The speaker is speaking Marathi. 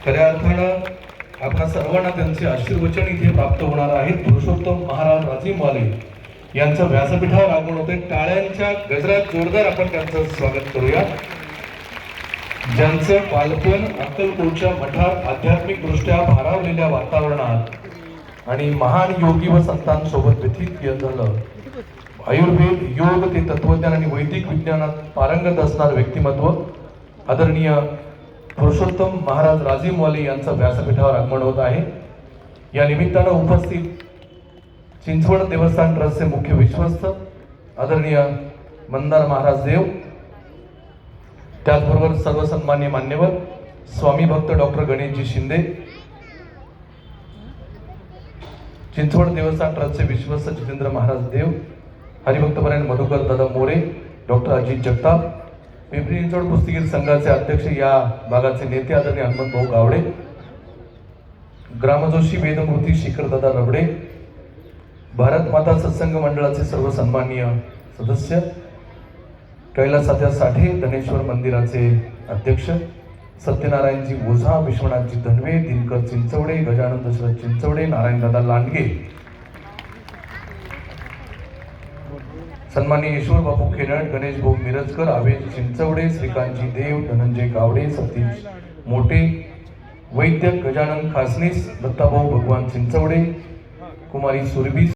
खऱ्या अर्थानं आपणा सर्वांना त्यांचे आशीर्वचन इथे प्राप्त होणार आहे। पुरुषोत्तम महाराज राजीमवाले यांचं व्यासपीठावर आगमन होते। टाळ्यांच्या गजरात जोरदार आपण त्यांचं स्वागत करूया। ज्यांचं बालपण अक्कलकोटच्या मठात आध्यात्मिक दृष्ट्या भारावलेल्या वातावरणात आणि महान योगी व संतांसोबत व्यतीत झालं। आयुर्वेद, योग ते तत्वज्ञान आणि वैदिक विज्ञानात पारंगत असणारं व्यक्तिमत्व आदरणीय पुरुषोत्तम महाराज राजीमवाले यांचं व्यासपीठावर आगमन होत आहे। या निमित्तानं उपस्थित चिंचवड देवस्थान ट्रस्टचे मुख्य विश्वस्त आदरणीय मंदार महाराज देव, त्याचबरोबर सर्व सन्मान्य मान्यवर स्वामी भक्त डॉक्टर गणेशजी शिंदे, चिंचवड देवस्थान ट्रस्टचे विश्वस्त जितेंद्र महाराज देव, हरिभक्तपरायण मधुकर दादा मोरे, डॉक्टर अजित जगताप, पिंपरी चिंचवड कुस्तीगीर संघाचे अध्यक्ष, या भागाचे नेते आदरणीय हनुमंत भाऊ गावडे, ग्रामजोशी वेदमूर्ती शिखर दादा रबडे, भारत माता सत्संग मंडळाचे सर्व सन्माननीय सदस्य, कैलासात्या साठे धनेश्वर मंदिराचे अध्यक्ष, सत्यनारायणजी ओझा, विश्वनाथजी धनवे, दिनकर चिंचवडे, गजानन दशरथ चिंचवडे, नारायणदादा लांडगे, सन्माननीय ईश्वर बापू खेरड, गणेश भाऊ मिरजकर, आवेश चिंचवडे, श्रीकांतजी देव, धनंजय गावडे, सतीश मोठे, वैद्य गजानन खासनीस, दत्ताभाऊ भगवान चिंचवडे, कुमारी सुरभी